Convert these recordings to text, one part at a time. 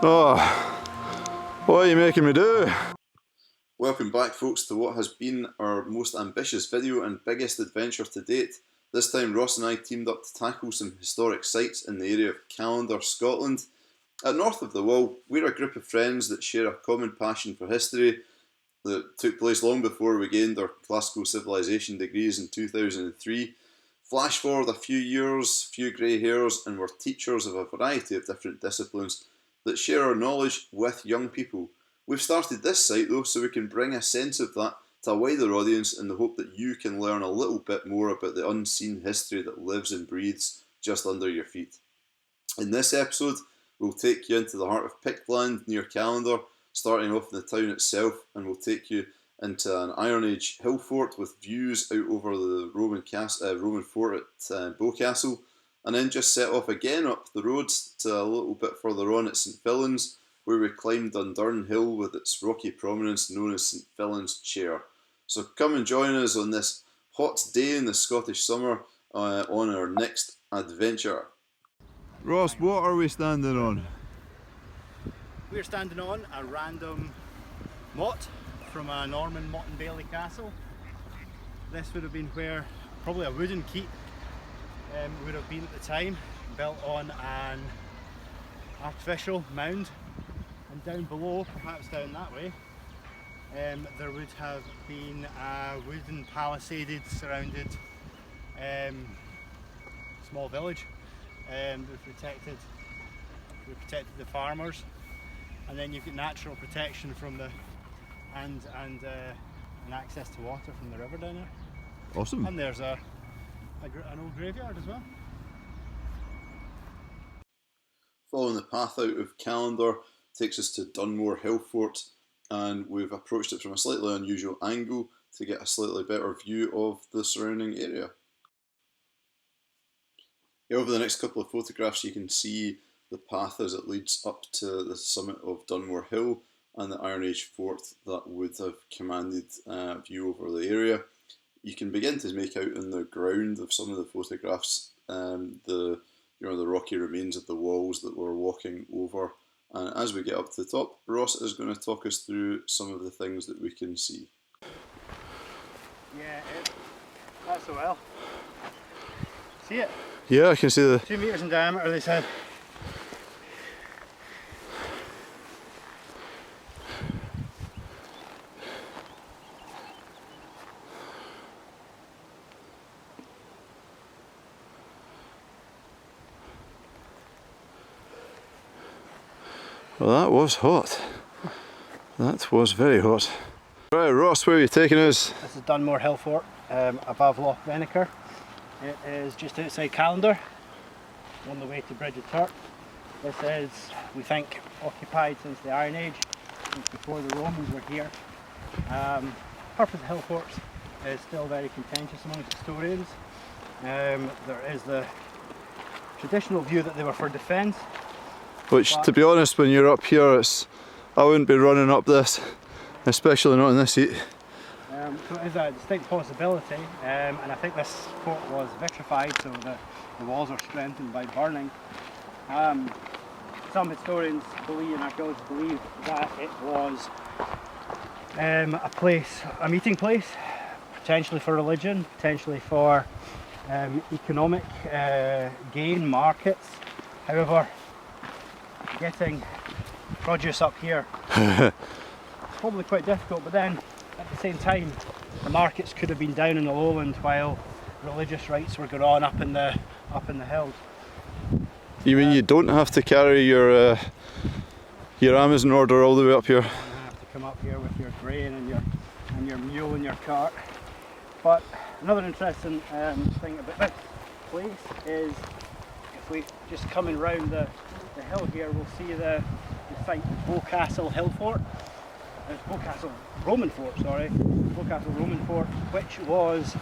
Oh, what are you making me do? Welcome back, folks, to what has been our most ambitious video and biggest adventure to date. This time Ross and I teamed up to tackle some historic sites in the area of Callander, Scotland. North of the Wall, we're a group of friends that share a common passion for history that took place long before we gained our classical civilization degrees in 2003. Flash forward a few years, few grey hairs, and we're teachers of a variety of different disciplines that share our knowledge with young people. We've started this site though so we can bring a sense of that to a wider audience in the hope that you can learn a little bit more about the unseen history that lives and breathes just under your feet. In this episode, we'll take you into the heart of Pictland near Callander, starting off in the town itself, and we'll take you into an Iron Age hill fort with views out over the Roman fort at Bowcastle, and then just set off again up the road to a little bit further on at St Fillan's, where we climbed Dundurn hill with its rocky prominence known as St Fillan's Chair. So come and join us on this hot day in the Scottish summer on our next adventure. Ross, what are we standing on? We're standing on a random motte from a Norman motte and bailey castle. This would have been where probably a wooden keep would have been at the time, built on an artificial mound, and down below, perhaps down that way, there would have been a wooden palisaded surrounded small village that protected the farmers, and then you've got natural protection from the and access to water from the river down there. Awesome. And there's an old graveyard as well. Following the path out of Callander takes us to Dunmore hill fort, and we've approached it from a slightly unusual angle to get a slightly better view of the surrounding area. Over the next couple of photographs you can see the path as it leads up to the summit of Dunmore Hill and the Iron Age fort that would have commanded a view over the area. You can begin to make out in the ground of some of the photographs the rocky remains of the walls that we're walking over. And as we get up to the top, Ross is going to talk us through some of the things that we can see. Yeah, that's so well. See it? Yeah, I can see the... 2 metres in diameter, they said. Well, that was hot. That was very hot. Right, Ross, where are you taking us? This is Dunmore Hill Fort, above Loch Venacher. It is just outside Callander, on the way to Bridge of Turk. This is, we think, occupied since the Iron Age, since before the Romans were here. Purpose of hill forts is still very contentious amongst historians. There is the traditional view that they were for defence. Which, to be honest, when you're up here, I wouldn't be running up this, especially not in this heat. So it is a distinct possibility, and I think this fort was vitrified, so the walls are strengthened by burning. Some historians believe, and archaeologists believe, that it was a meeting place, potentially for religion, potentially for economic gain, markets. However, getting produce up here is probably quite difficult, but then at the same time the markets could have been down in the lowland while religious rites were going on up in the hills. You mean you don't have to carry your Amazon order all the way up here? You have to come up here with your grain and your mule and your cart. But another interesting thing about this place is, if we just coming round the hill here, we'll see the site of Bowcastle Hill Fort. Bowcastle Roman Fort, sorry. Bowcastle Roman Fort, which was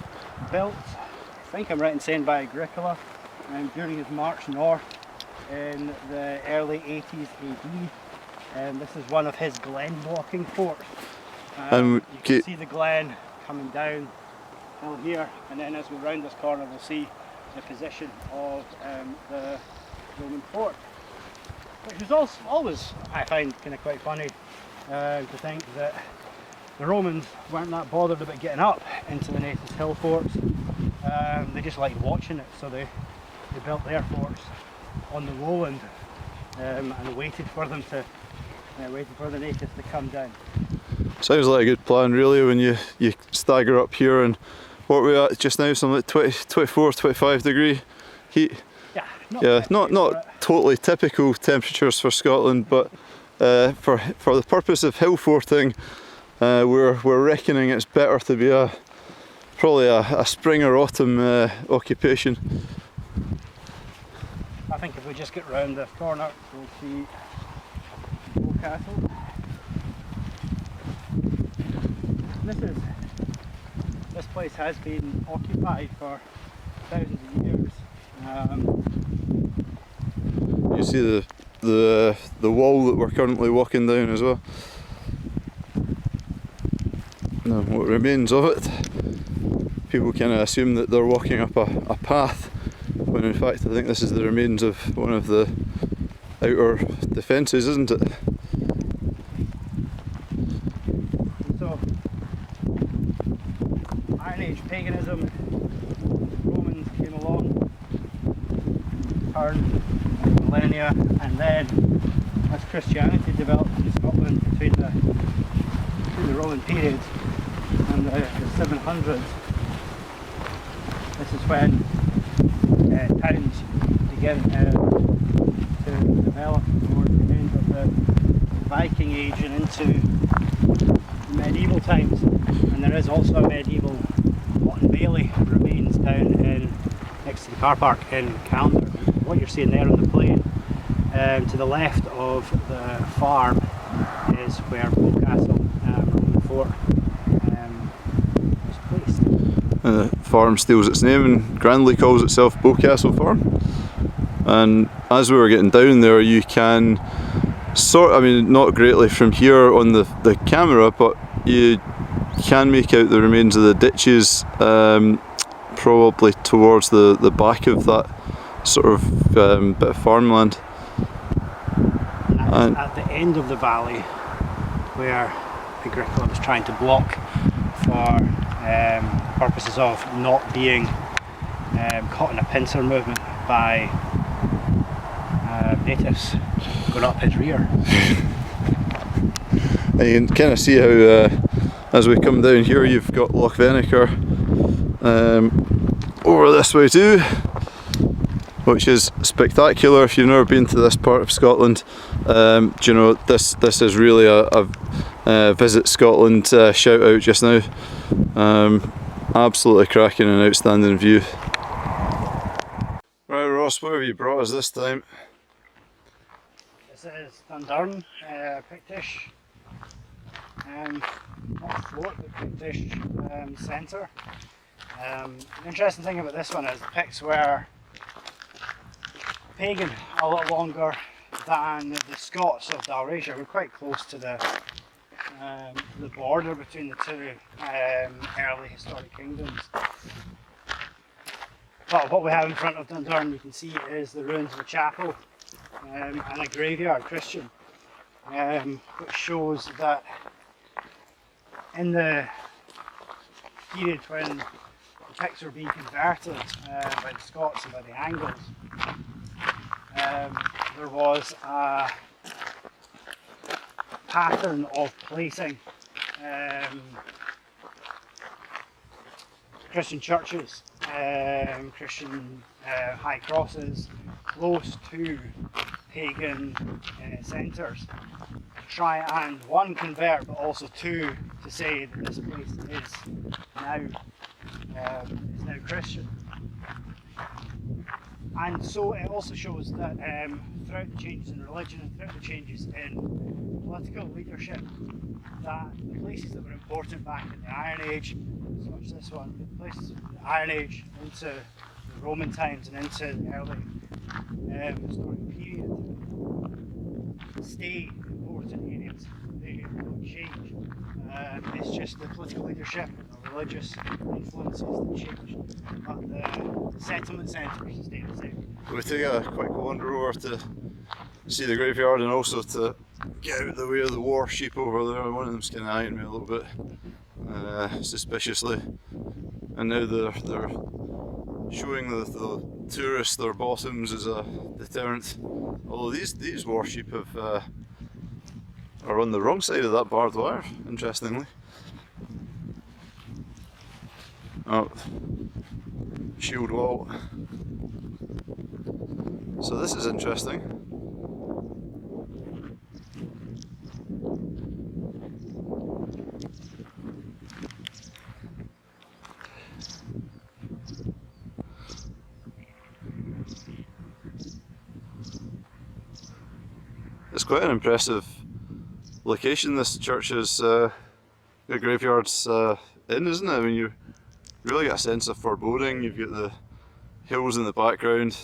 built, I think I'm right in saying, by Agricola during his march north in the early 80s AD. This is one of his glen blocking forts. You can see the glen coming down hill here, and then as we round this corner we'll see the position of the Roman fort. which was also always, I find, kind of quite funny to think that the Romans weren't that bothered about getting up into the natives' hill forts. They just liked watching it, so they built their forts on the lowland and waited for them to waited for the natives to come down. Sounds like a good plan, really, when you stagger up here. And what are we at just now? Something like 20, 24, 25 degree heat. Yeah, not totally typical temperatures for Scotland, but for the purpose of hill forting, we're reckoning it's better to be probably a spring or autumn occupation. I think if we just get round this corner, we'll see Bow Castle. This place has been occupied for thousands of years. You see the wall that we're currently walking down as well. Now, what remains of it, people kind of assume that they're walking up a path, when in fact I think this is the remains of one of the outer defences, isn't it? So, Iron Age paganism, Romans came along, turned millennia, and then as Christianity developed in Scotland between the Roman period and the 700s, this is when towns began to develop towards the end of the Viking Age and into medieval times. And there is also a medieval Mutton Bailey remains down next to the car park in Callander. What you're seeing there on the plain to the left of the farm is where Bow Castle, Roman fort, was placed. The farm steals its name and grandly calls itself Bow Castle Farm. And as we were getting down there, you can not greatly from here on the camera, but you can make out the remains of the ditches, probably towards the back of that sort of bit of farmland. And at the end of the valley, where Agricola was trying to block for purposes of not being caught in a pincer movement by natives going up his rear. And you can kind of see how as we come down here, you've got Loch Venacher over this way too, which is spectacular. If you've never been to this part of Scotland, you know, this is really a Visit Scotland shout out just now. Absolutely cracking and outstanding view. Right, Ross, what have you brought us this time? This is Dundurn, Pictish, not fort, but Pictish centre. The interesting thing about this one is the Picts were pagan a lot longer than the Scots of Dalratia. We're quite close to the border between the two early historic kingdoms. But what we have in front of Dundurn, you can see, is the ruins of a chapel and a graveyard, Christian, which shows that in the period when the Picts were being converted by the Scots and by the Angles, there was a pattern of placing Christian churches, Christian high crosses close to pagan centres to try and one, convert, but also two, to say that this place is now Christian. And so it also shows that throughout the changes in religion and throughout the changes in political leadership, that the places that were important back in the Iron Age, such as this one, the places from the Iron Age into the Roman times and into the early historic period, stay important areas. They don't change. It's just the political leadership or religious influences that change, but the settlement centres stay the same. We'll take a quick wander over to see the graveyard, and also to get out of the way of the war sheep over there. One of them's kind of eyeing me a little bit suspiciously, and now they're showing the tourists their bottoms as a deterrent. Although these war sheep are on the wrong side of that barbed wire, interestingly. Oh, shield wall. So this is interesting. It's quite an impressive location this church is, the graveyard's in, isn't it? I mean, you really get a sense of foreboding. You've got the hills in the background.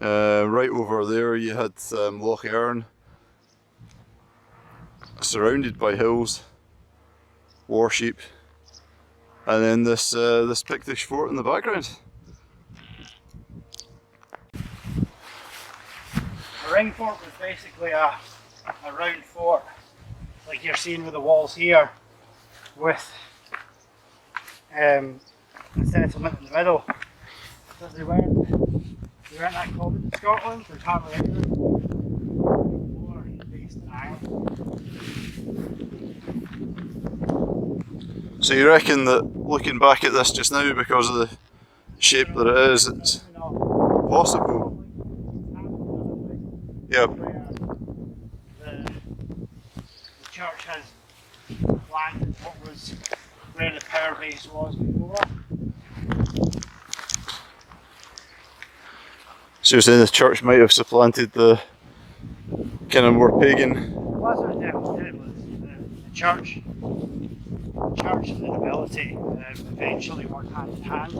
Right over there you had Loch Earn, surrounded by hills, war sheep, and then this Pictish fort in the background. The ring fort was basically a round fort, like you're seeing with the walls here, with the settlement in the middle. Because they weren't that common in Scotland, there's hardly any of them. More based in Ireland. So you reckon that, looking back at this just now, because of the shape that it is, it's possible? Yep. The church has planted what was where the power base was before. So you're saying the church might have supplanted the kind of more pagan? Well, that's what it definitely did, was the church and the nobility eventually worked hand in hand.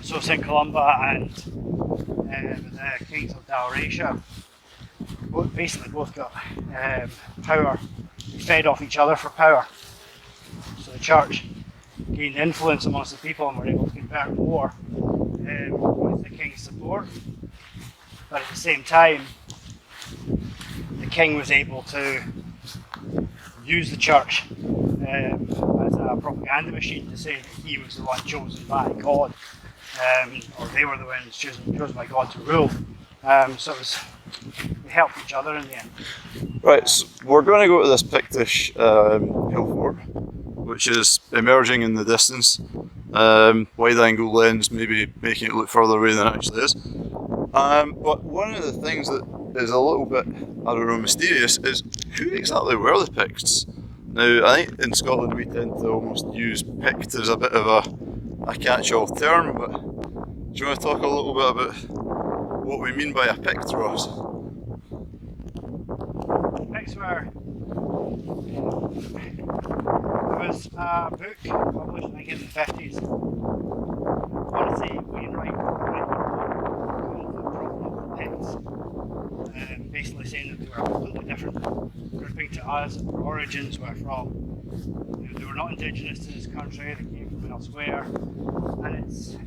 So St Columba and the kings of Dalratia basically both got power, fed off each other for power. So the church gained influence amongst the people and were able to convert more with the king's support. But at the same time, the king was able to use the church as a propaganda machine to say that he was the one chosen by God, or they were the ones chosen by God to rule. So they helped each other in the end. Right, so we're going to go to this Pictish hill fort, which is emerging in the distance. Wide angle lens maybe making it look further away than it actually is. But one of the things that is a little bit, I don't know, mysterious is who exactly were the Picts? Now, I think in Scotland we tend to almost use Pict as a bit of a catch-all term, but do you want to talk a little bit about what we mean by a Pict, Ross? Picts were... There was a book published, I think, in the 50s. I want to say Wainwright called The Problem of the Picts. Basically saying that they were a completely different grouping to us. Their origins were from, they were not indigenous to this country, they came from elsewhere. And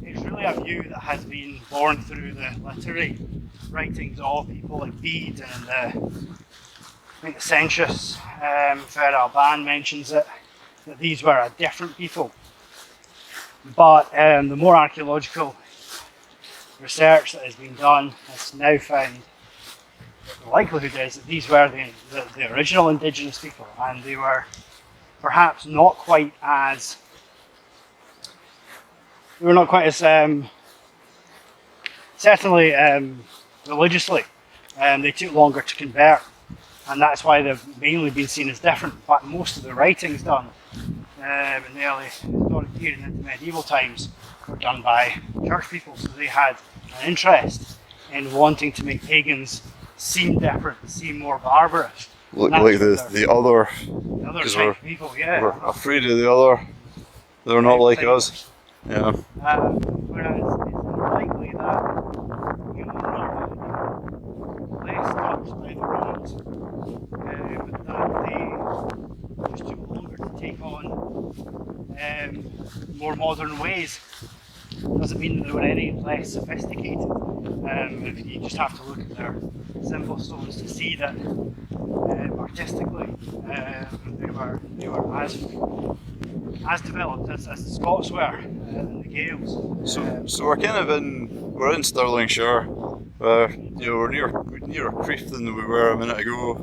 it's really a view that has been born through the literary writings of people like Bede and I think the Census, Fer Alban mentions it, that these were a different people. But the more archaeological research that has been done has now found that the likelihood is that these were the original indigenous people, and they were perhaps not quite as certainly religiously, they took longer to convert. And that's why they've mainly been seen as different. But most of the writings done in the early historic period and into medieval times were done by church people, so they had an interest in wanting to make pagans seem different, seem more barbarous. Look like the other type of people, yeah. We're afraid of the other, they're not like us. Yeah. Whereas it's unlikely that less touched by the Romans, that they just took longer to take on more modern ways. doesn't mean that they were any less sophisticated. You just have to look at their symbol stones to see that artistically they were as developed as the Scots were and the Gaels. So we're in Stirlingshire. We're nearer Crieff than we were a minute ago.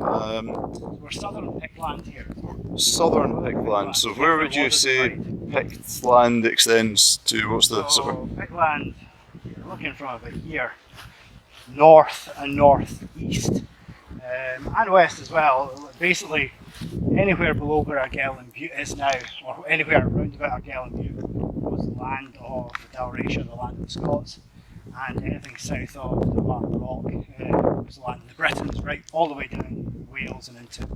We're southern Pictland here. Southern Pictland. So where would you say Pictland extends to? What's the sort of? Pictland, you're looking from about here, north and northeast, and west as well. Basically, anywhere below where Argellan Butte is now, or anywhere around about Argellan Butte, was the land of the Dalratia, the land of the Scots, and anything south of the Martin Rock was the land of the Britons, right all the way down Wales and into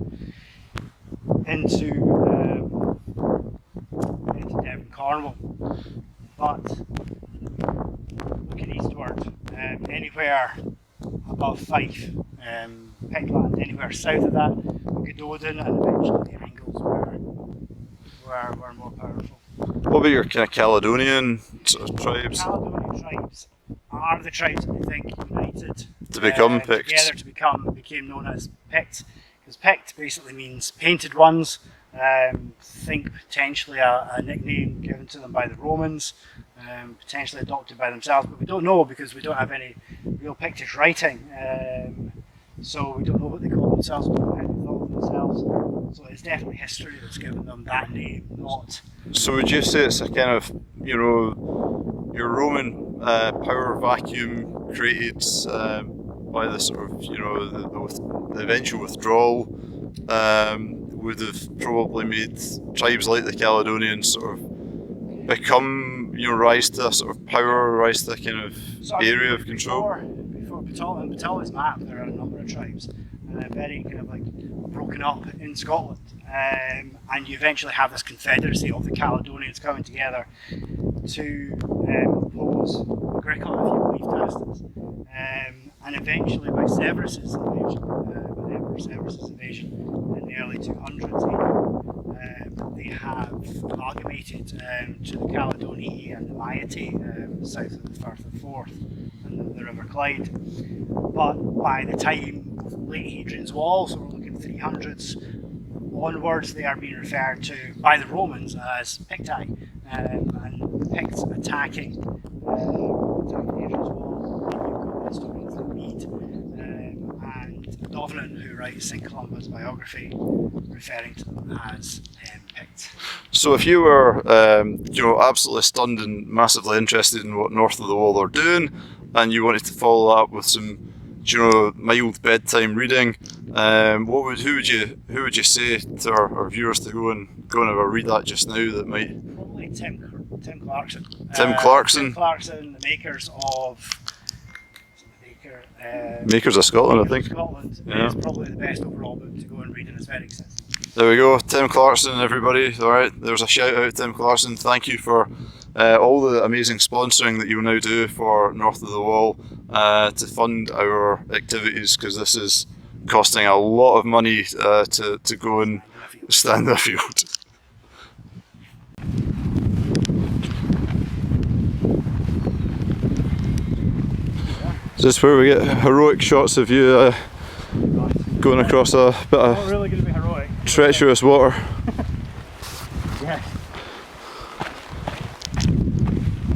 Devon, Cornwall. But looking eastward, anywhere above Fife, Pictland, anywhere south of that, Gododin, and eventually the Angles were more powerful. What about your kind of Caledonian sort of tribes? Caledonian tribes are the tribes that I think united To become Picts. together became known as Picts, because Pict basically means painted ones. Think potentially a nickname given to them by the Romans, potentially adopted by themselves, but we don't know because we don't have any real Pictish writing. So we don't know what they call themselves, we don't know how they thought of themselves. So it's definitely history that's given them that name, not. So would you say it's a kind of, your Roman power vacuum created by the sort of, the eventual withdrawal would have probably made tribes like the Caledonians sort of become, rise to a sort of power, rise to a kind of area of control? Before Ptolemy's map, there are a number of tribes, very kind of like broken up in Scotland, and you eventually have this confederacy of the Caledonians coming together to oppose Agricla, if you believe Tacitus, and eventually by Severus's invasion, by Emperor Severus's invasion in the early 200s, they have amalgamated to the Caledonii and the Moiety south of the Firth of Forth and the River Clyde. But by the time of late Hadrian's Wall, so we're looking 300s onwards, they are being referred to by the Romans as Picti, and the Picts attacking Hadrian's Wall. You've got historians like Bede and Dovnan, who writes St. Columba's biography, referring to them as Picts. So if you were, absolutely stunned and massively interested in what north of the Wall are doing, and you wanted to follow that up with some, mild bedtime reading, who would you say to our viewers to go and have a read that just now that might? Probably Tim Clarkson. Tim Clarkson. Tim Clarkson, the makers of. Makers of Scotland, I think. Scotland is probably the best overall book to go and read, and it's very accessible. There we go, Tim Clarkson, everybody. All right, there's a shout out, Tim Clarkson. Thank you for all the amazing sponsoring that you will now do for North of the Wall to fund our activities, because this is costing a lot of money to go and stand in a field. Is this where we get heroic shots of you going across a bit of really going to be heroic. Treacherous water? Yes.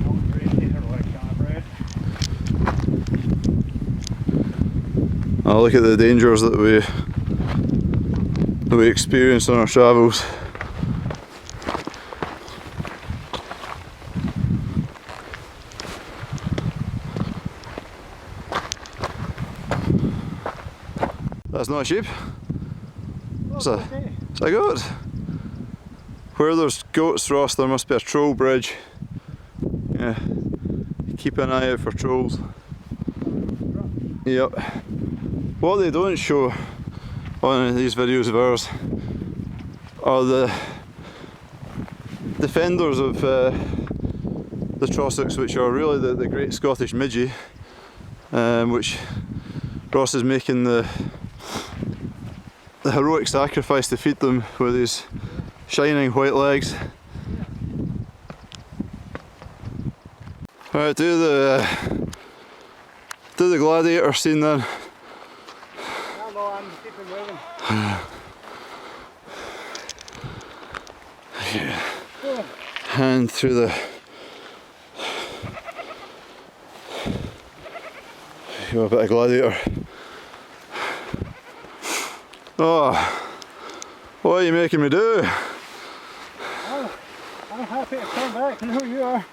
Not really heroic, Oh, look at the dangers that we experience on our travels. That's not a sheep. It's a goat. Where there's goats, Ross, there must be a troll bridge. Yeah. Keep an eye out for trolls. Yep. What they don't show on these videos of ours are the defenders of the Trossachs, which are really the Great Scottish Midgie, which Ross is making the heroic sacrifice to feed them with his shining white legs. Alright, do the gladiator scene then. No, I'm keeping moving. Yeah. And through the a bit of gladiator. Oh, what are you making me do? Oh, I'm happy to come back and who you are.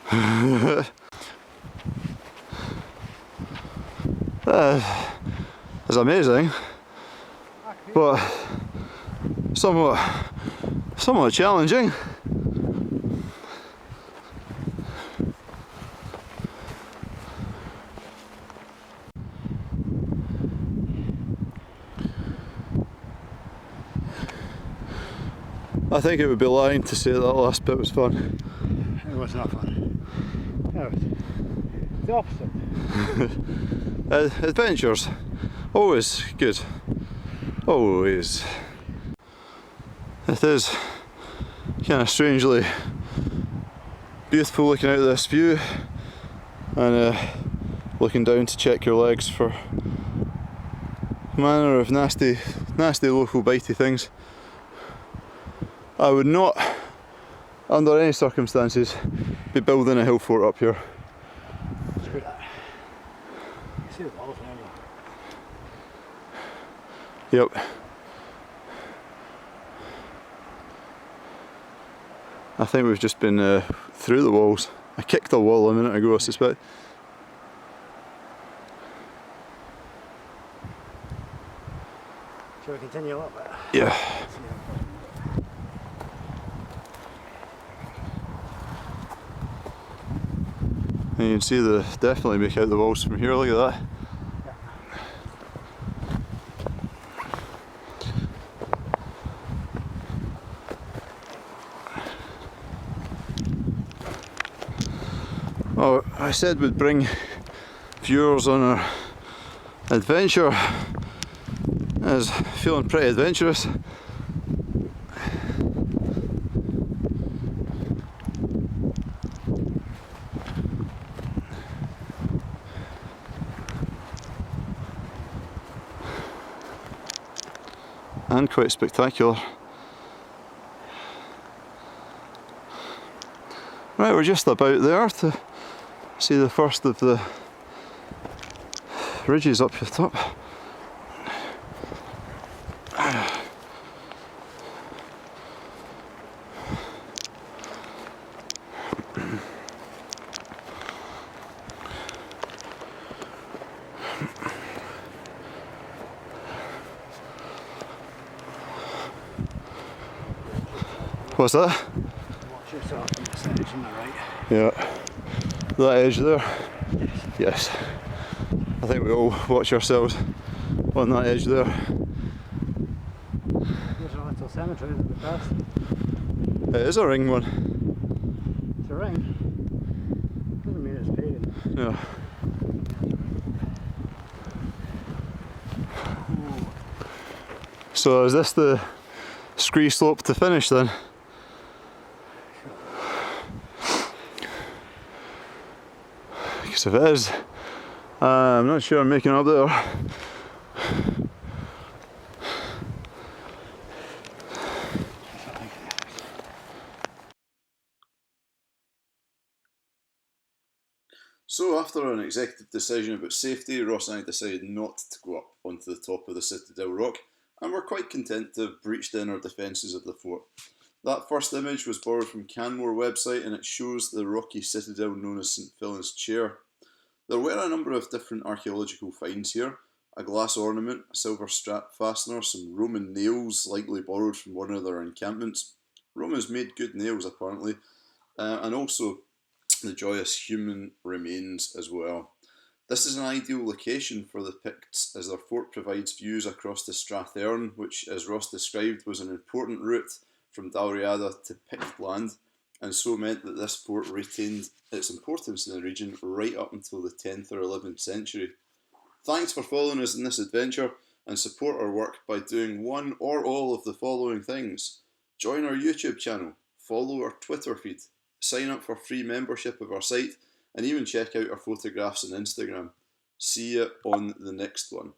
It's amazing, but somewhat challenging. I think it would be lying to say that last bit was fun. It was not fun. It was the opposite. Adventures, always good. Always. It is kind of strangely beautiful looking out of this view and looking down to check your legs for manner of nasty local bitey things. I would not, under any circumstances, be building a hill fort up here. Screw that. You see the walls now. Yep. I think we've just been through the walls. I kicked a wall a minute ago, I suspect. Shall we continue a little bit? Yeah. And you can see definitely make out the walls from here, look at that. Oh, I said we'd bring viewers on our adventure. I was feeling pretty adventurous. And quite spectacular. Right, we're just about there to see the first of the ridges up the top. What's that? Watch yourself on this edge on the right. Yeah. That edge there? Yes. I think we all watch ourselves on that edge there. There's a little cemetery that we passed. It is a ring one. It's a ring. Doesn't mean it's pagan. Yeah. So is this the scree slope to finish then? Because if it is, I'm not sure I'm making it up there. So after an executive decision about safety, Ross and I decided not to go up onto the top of the Citadel Rock, and we're quite content to have breached in our defences of the fort. That first image was borrowed from Canmore website and it shows the rocky citadel known as St Fillan's Chair. There were a number of different archaeological finds here: a glass ornament, a silver strap fastener, some Roman nails likely borrowed from one of their encampments. Romans made good nails apparently, and also the joyous human remains as well. This is an ideal location for the Picts as their fort provides views across the Strathearn, which, as Ross described, was an important route from Dalriada to Pictland, and so meant that this fort retained its importance in the region right up until the 10th or 11th century. Thanks for following us in this adventure, and support our work by doing one or all of the following things. Join our YouTube channel, follow our Twitter feed, sign up for free membership of our site, and even check out our photographs on Instagram. See you on the next one.